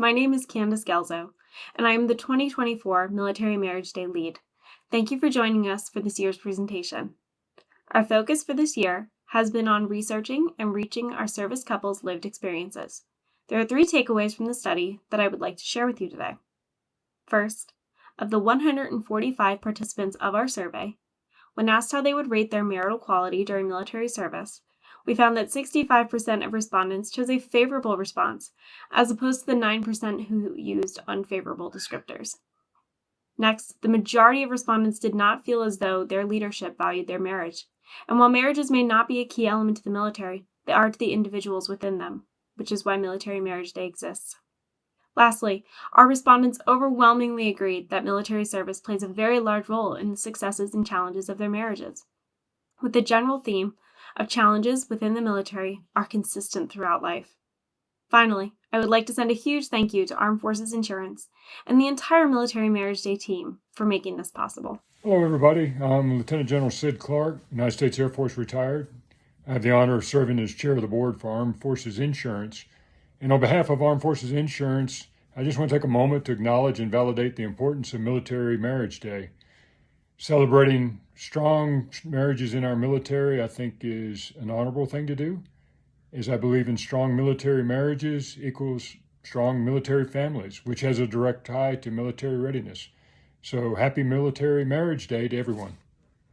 My name is Candace Gelzo, and I am the 2024 Military Marriage Day Lead. Thank you for joining us for this year's presentation. Our focus for this year has been on researching and reaching our service couples' lived experiences. There are 3 takeaways from the study that I would like to share with you today. First, of the 145 participants of our survey, when asked how they would rate their marital quality during military service, we found that 65% of respondents chose a favorable response, as opposed to the 9% who used unfavorable descriptors. Next, the majority of respondents did not feel as though their leadership valued their marriage. And while marriages may not be a key element to the military, they are to the individuals within them, which is why Military Marriage Day exists. Lastly, our respondents overwhelmingly agreed that military service plays a very large role in the successes and challenges of their marriages, with the general theme of challenges within the military are consistent throughout life. Finally, I would like to send a huge thank you to Armed Forces Insurance and the entire Military Marriage Day team for making this possible. Hello, everybody. I'm Lieutenant General Sid Clark, United States Air Force retired. I have the honor of serving as chair of the board for Armed Forces Insurance. And on behalf of Armed Forces Insurance, I just want to take a moment to acknowledge and validate the importance of Military Marriage Day. Celebrating strong marriages in our military, I think, is an honorable thing to do, as I believe in strong military marriages equals strong military families, which has a direct tie to military readiness. So happy Military Marriage Day to everyone.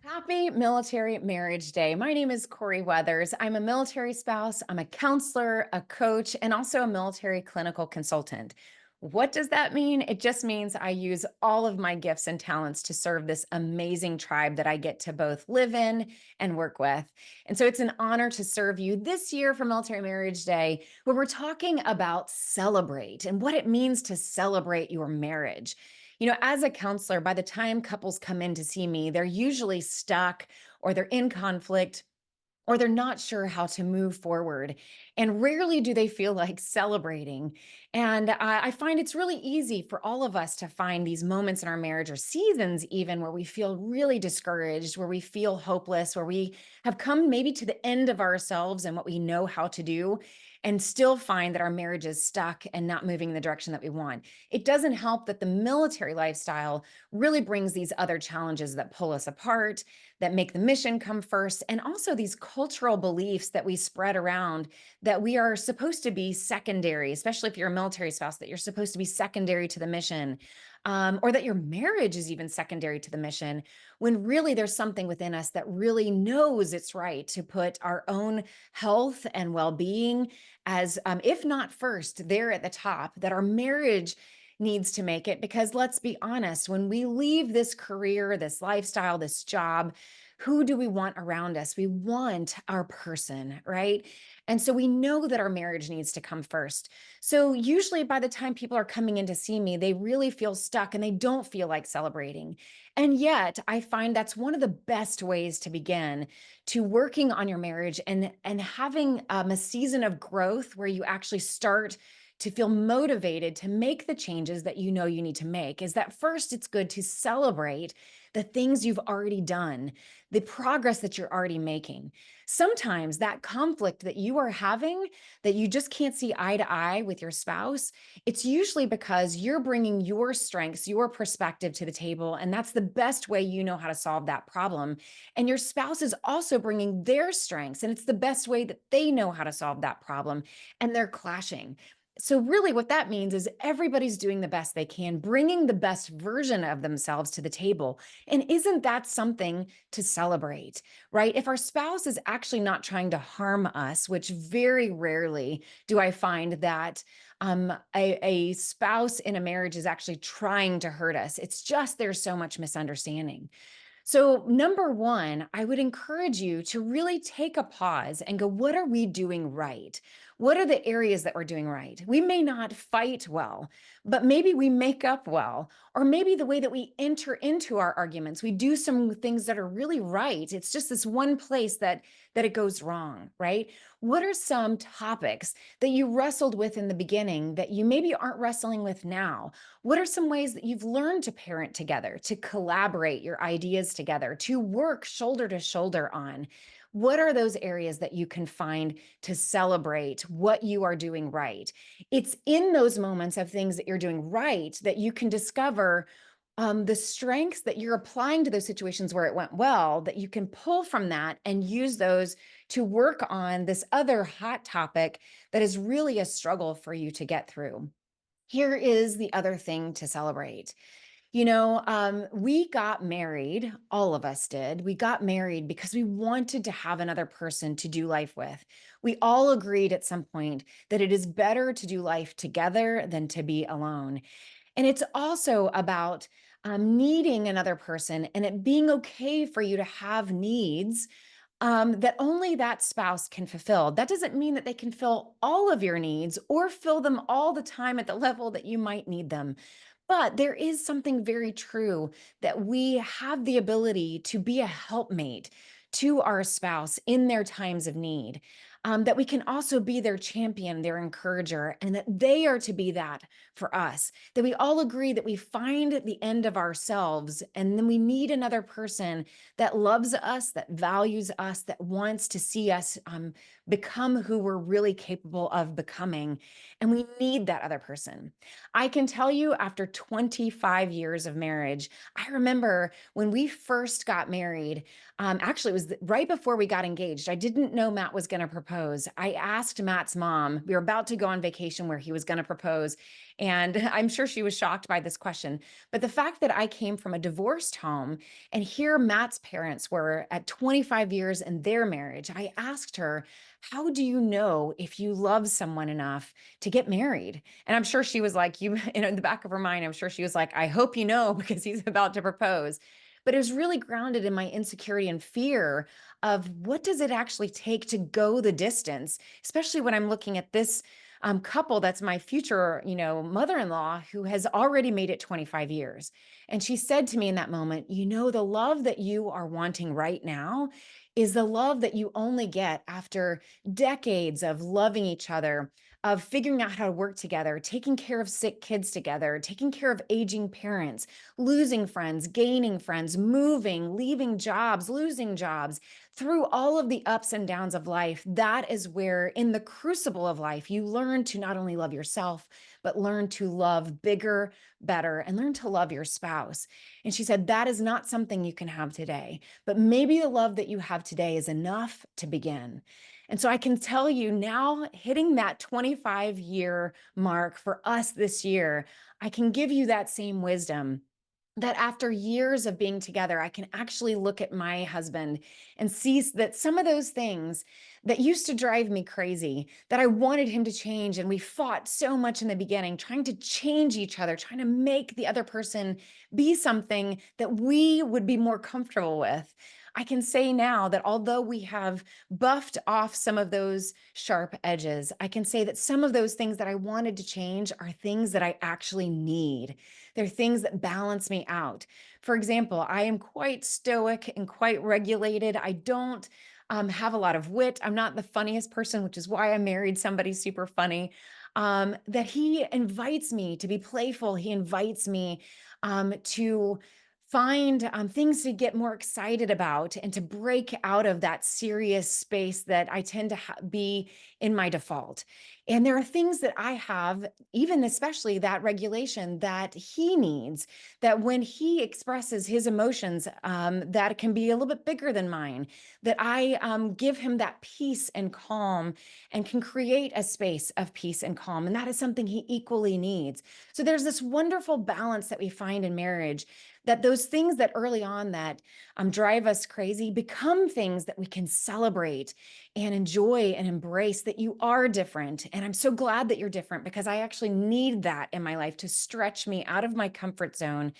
Happy Military Marriage Day. My name is Corey Weathers. I'm a military spouse, I'm a counselor, a coach, and also a military clinical consultant. What does that mean? It just means I use all of my gifts and talents to serve this amazing tribe that I get to both live in and work with. And so it's an honor to serve you this year for Military Marriage Day, where we're talking about celebrate and what it means to celebrate your marriage. You know, as a counselor, by the time couples come in to see me, they're usually stuck or they're in conflict or they're not sure how to move forward. And rarely do they feel like celebrating. And I find it's really easy for all of us to find these moments in our marriage or seasons, even where we feel really discouraged, where we feel hopeless, where we have come maybe to the end of ourselves and what we know how to do, and still find that our marriage is stuck and not moving in the direction that we want. It doesn't help that the military lifestyle really brings these other challenges that pull us apart, that make the mission come first, and also these cultural beliefs that we spread around that we are supposed to be secondary, especially if you're a military spouse, that you're supposed to be secondary to the mission, or that your marriage is even secondary to the mission, when really there's something within us that really knows it's right to put our own health and well-being as, if not first, there at the top, that our marriage needs to make it. Because let's be honest, when we leave this career, this lifestyle, this job, who do we want around us? We want our person, right? And so we know that our marriage needs to come first. So usually by the time people are coming in to see me, they really feel stuck and they don't feel like celebrating. And yet I find that's one of the best ways to begin to working on your marriage and having a season of growth where you actually start to feel motivated to make the changes that you know you need to make. Is that first, it's good to celebrate the things you've already done, the progress that you're already making. Sometimes that conflict that you are having, that you just can't see eye to eye with your spouse, it's usually because you're bringing your strengths, your perspective to the table, and that's the best way you know how to solve that problem. And your spouse is also bringing their strengths, and it's the best way that they know how to solve that problem, and they're clashing. So really what that means is everybody's doing the best they can, bringing the best version of themselves to the table. And isn't that something to celebrate, right? If our spouse is actually not trying to harm us, which very rarely do I find that a spouse in a marriage is actually trying to hurt us. It's just there's so much misunderstanding. So number one, I would encourage you to really take a pause and go, what are we doing right? What are the areas that we're doing right? We may not fight well, but maybe we make up well, or maybe the way that we enter into our arguments, we do some things that are really right. It's just this one place that it goes wrong, right? What are some topics that you wrestled with in the beginning that you maybe aren't wrestling with now? What are some ways that you've learned to parent together, to collaborate your ideas together, to work shoulder to shoulder on? What are those areas that you can find to celebrate what you are doing right? It's in those moments of things that you're doing right that you can discover the strengths that you're applying to those situations where it went well, that you can pull from that and use those to work on this other hot topic that is really a struggle for you to get through. Here is the other thing to celebrate. We got married, all of us did. We got married because we wanted to have another person to do life with. We all agreed at some point that it is better to do life together than to be alone. And it's also about needing another person and it being okay for you to have needs that only that spouse can fulfill. That doesn't mean that they can fill all of your needs or fill them all the time at the level that you might need them. But there is something very true that we have the ability to be a helpmate to our spouse in their times of need, that we can also be their champion, their encourager, and that they are to be that for us. That we all agree that we find the end of ourselves and then we need another person that loves us, that values us, that wants to see us become who we're really capable of becoming. And we need that other person. I can tell you after 25 years of marriage, I remember when we first got married, actually, it was right before we got engaged. I didn't know Matt was going to propose. I asked Matt's mom, we were about to go on vacation where he was going to propose. And I'm sure she was shocked by this question. But the fact that I came from a divorced home and here Matt's parents were at 25 years in their marriage, I asked her, how do you know if you love someone enough to get married? And I'm sure she was like, in the back of her mind, I'm sure she was like, I hope you know because he's about to propose. But it was really grounded in my insecurity and fear of what does it actually take to go the distance, especially when I'm looking at this couple that's my future, mother-in-law who has already made it 25 years. And she said to me in that moment, the love that you are wanting right now is the love that you only get after decades of loving each other, of figuring out how to work together, taking care of sick kids together, taking care of aging parents, losing friends, gaining friends, moving, leaving jobs, losing jobs, through all of the ups and downs of life. That is where in the crucible of life, you learn to not only love yourself, but learn to love bigger, better, and learn to love your spouse. And she said, that is not something you can have today, but maybe the love that you have today is enough to begin. And so I can tell you now, hitting that 25-year mark for us this year, I can give you that same wisdom that after years of being together, I can actually look at my husband and see that some of those things that used to drive me crazy, that I wanted him to change, and we fought so much in the beginning, trying to change each other, trying to make the other person be something that we would be more comfortable with. I can say now that although we have buffed off some of those sharp edges, I can say that some of those things that I wanted to change are things that I actually need. They're things that balance me out. For example, I am quite stoic and quite regulated. I don't have a lot of wit. I'm not the funniest person, which is why I married somebody super funny. That he invites me to be playful. He invites me to find things to get more excited about and to break out of that serious space that I tend to be in my default. And there are things that I have, even especially that regulation that he needs, that when he expresses his emotions, that can be a little bit bigger than mine, that I give him that peace and calm and can create a space of peace and calm. And that is something he equally needs. So there's this wonderful balance that we find in marriage, that those things that early on that drive us crazy become things that we can celebrate and enjoy and embrace, that you are different. And I'm so glad that you're different because I actually need that in my life to stretch me out of my comfort zone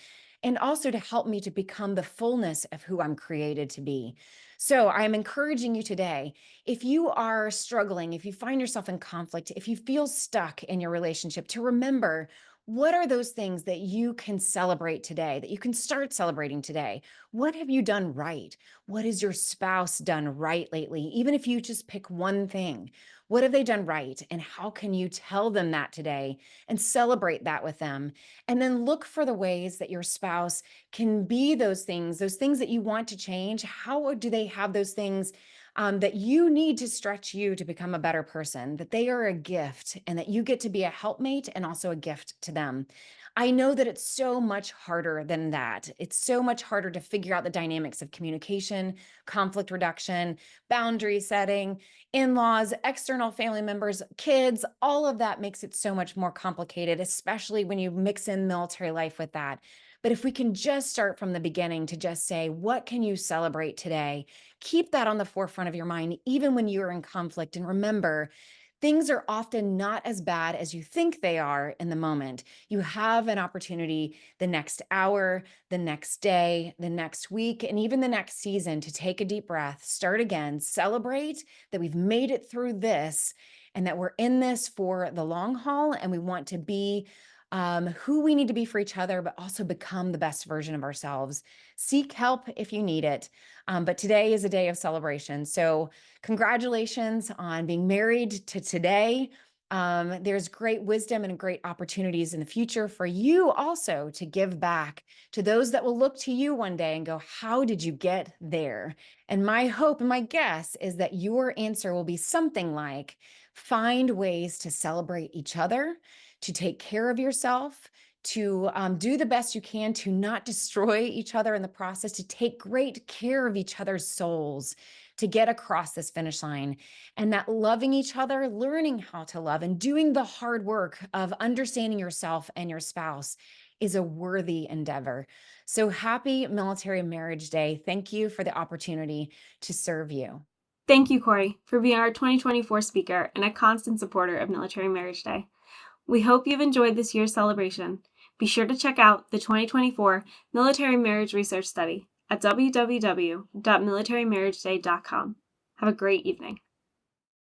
and also to help me to become the fullness of who I'm created to be. So I'm encouraging you today, if you are struggling, if you find yourself in conflict, if you feel stuck in your relationship, to remember, what are those things that you can celebrate today, that you can start celebrating today? What have you done right? What has your spouse done right lately? Even if you just pick one thing, what have they done right? And how can you tell them that today and celebrate that with them? And then look for the ways that your spouse can be those things that you want to change. How do they have those things that you need to stretch you to become a better person, that they are a gift and that you get to be a helpmate and also a gift to them. I know that it's so much harder than that. It's so much harder to figure out the dynamics of communication, conflict reduction, boundary setting, in-laws, external family members, kids. All of that makes it so much more complicated, especially when you mix in military life with that. But if we can just start from the beginning to just say, what can you celebrate today? Keep that on the forefront of your mind, even when you're in conflict. And remember, things are often not as bad as you think they are in the moment. You have an opportunity the next hour, the next day, the next week, and even the next season to take a deep breath, start again, celebrate that we've made it through this and that we're in this for the long haul and we want to be who we need to be for each other, but also become the best version of ourselves. Seek help if you need it. But today is a day of celebration. So congratulations on being married to today. There's great wisdom and great opportunities in the future for you also to give back to those that will look to you one day and go, how did you get there? And my hope and my guess is that your answer will be something like, find ways to celebrate each other, to take care of yourself, to do the best you can to not destroy each other in the process, to take great care of each other's souls, to get across this finish line. And that loving each other, learning how to love, and doing the hard work of understanding yourself and your spouse is a worthy endeavor. So happy Military Marriage Day. Thank you for the opportunity to serve you. Thank you, Corey, for being our 2024 speaker and a constant supporter of Military Marriage Day. We hope you've enjoyed this year's celebration. Be sure to check out the 2024 Military Marriage Research Study at www.militarymarriageday.com. Have a great evening.